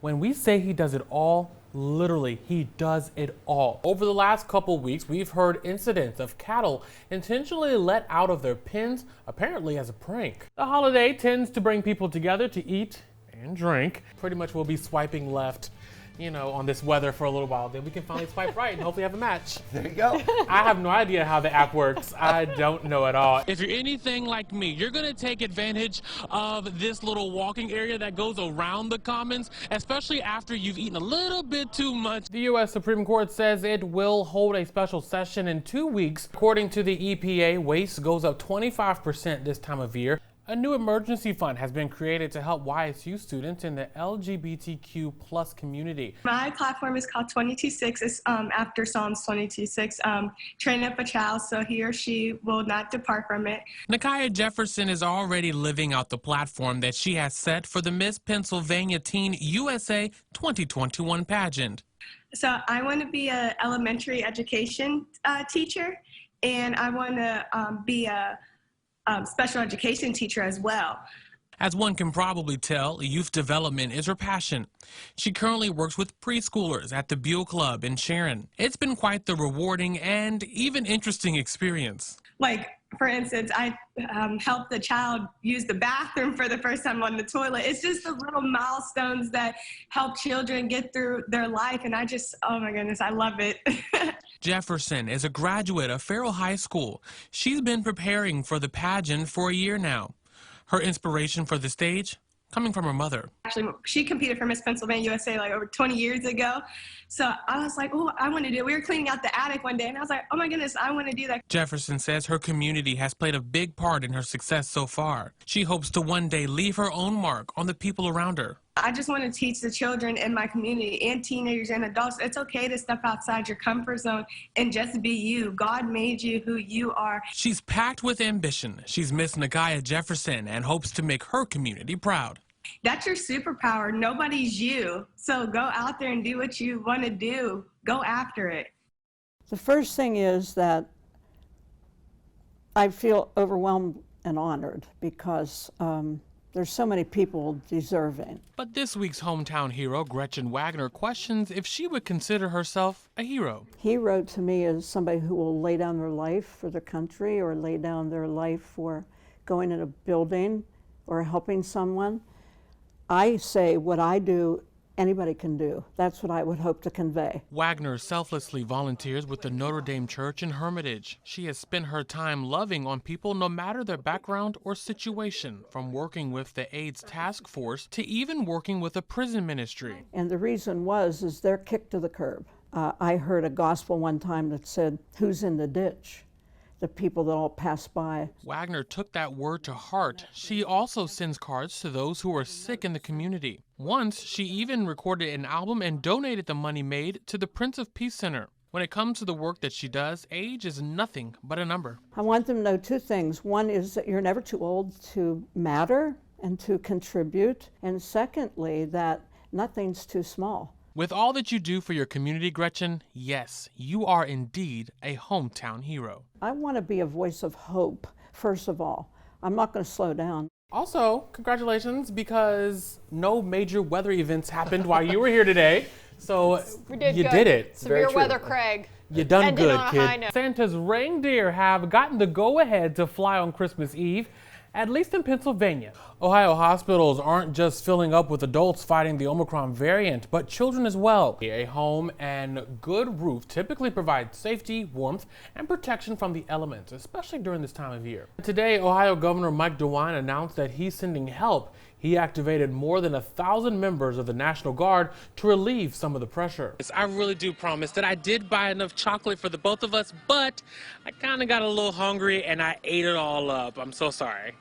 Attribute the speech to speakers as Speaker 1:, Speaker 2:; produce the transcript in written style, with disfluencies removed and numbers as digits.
Speaker 1: When we say he does it all, literally, he does it all. Over the last couple weeks, we've heard incidents of cattle intentionally let out of their pens, apparently as a prank. The holiday tends to bring people together to eat and drink. Pretty much we'll be swiping left, on this weather for a little while. Then we can finally swipe right and hopefully have a match.
Speaker 2: There you go.
Speaker 1: I have no idea how the app works. I don't know at all.
Speaker 3: If you're anything like me, you're gonna take advantage of this little walking area that goes around the commons, especially after you've eaten a little bit too much.
Speaker 1: The U.S. Supreme Court says it will hold a special session in 2 weeks. According to the EPA, waste goes up 25% this time of year. A new emergency fund has been created to help YSU students in the LGBTQ plus community.
Speaker 4: My platform is called 22:6. It's after Psalms 22:6. Train up a child so he or she will not depart from it.
Speaker 3: Nakaya Jefferson is already living out the platform that she has set for the Miss Pennsylvania Teen USA 2021 pageant.
Speaker 4: So I want to be an elementary education teacher, and I want to be a special education teacher as well.
Speaker 3: As one can probably tell, youth development is her passion. She currently works with preschoolers at the Buell Club in Sharon. It's been quite the rewarding and even interesting experience.
Speaker 4: Like, for instance, I helped the child use the bathroom for the first time on the toilet. It's just the little milestones that help children get through their life, and oh my goodness, I love it.
Speaker 3: Jefferson is a graduate of Farrell High School. She's been preparing for the pageant for a year now. Her inspiration for the stage? Coming from her mother.
Speaker 4: Actually, she competed for Miss Pennsylvania USA like over 20 years ago. So I was like, oh, I want to do it. We were cleaning out the attic one day, and I was like, oh my goodness, I want to do that.
Speaker 3: Jefferson says her community has played a big part in her success so far. She hopes to one day leave her own mark on the people around her.
Speaker 4: I just want to teach the children in my community and teenagers and adults, it's okay to step outside your comfort zone and just be you. God made you who you are.
Speaker 3: She's packed with ambition. She's Miss Nakaya Jefferson and hopes to make her community proud.
Speaker 4: That's your superpower. Nobody's you. So go out there and do what you want to do. Go after it.
Speaker 5: The first thing is that I feel overwhelmed and honored because there's so many people deserving.
Speaker 3: But this week's hometown hero, Gretchen Wagner, questions if she would consider herself a hero.
Speaker 5: Hero to me is somebody who will lay down their life for their country or lay down their life for going in a building or helping someone. I say what I do, anybody can do. That's what I would hope to convey.
Speaker 3: Wagner selflessly volunteers with the Notre Dame Church in Hermitage. She has spent her time loving on people no matter their background or situation, from working with the AIDS task force to even working with a prison ministry.
Speaker 5: And the reason is they're kicked to the curb. I heard a gospel one time that said, who's in the ditch? The people that all pass by.
Speaker 3: Wagner took that word to heart. She also sends cards to those who are sick in the community. Once, she even recorded an album and donated the money made to the Prince of Peace Center. When it comes to the work that she does, age is nothing but a number.
Speaker 5: I want them to know two things. One is that you're never too old to matter and to contribute. And secondly, that nothing's too small.
Speaker 3: With all that you do for your community, Gretchen, yes, you are indeed a hometown hero.
Speaker 5: I want to be a voice of hope, first of all. I'm not going to slow down.
Speaker 1: Also, congratulations, because no major weather events happened while you were here today. So
Speaker 6: We did
Speaker 1: you
Speaker 6: good.
Speaker 1: did it.
Speaker 6: Severe weather, Craig.
Speaker 1: You done
Speaker 6: Ended
Speaker 1: good,
Speaker 6: on a high
Speaker 1: kid.
Speaker 6: note.
Speaker 1: Santa's reindeer have gotten the go-ahead to fly on Christmas Eve, at least in Pennsylvania. Ohio hospitals aren't just filling up with adults fighting the Omicron variant, but children as well. A home and good roof typically provide safety, warmth, and protection from the elements, especially during this time of year. Today, Ohio Governor Mike DeWine announced that he's sending help. He activated more than 1,000 members of the National Guard to relieve some of the pressure.
Speaker 3: I really do promise that I did buy enough chocolate for the both of us, but I kind of got a little hungry and I ate it all up. I'm so sorry.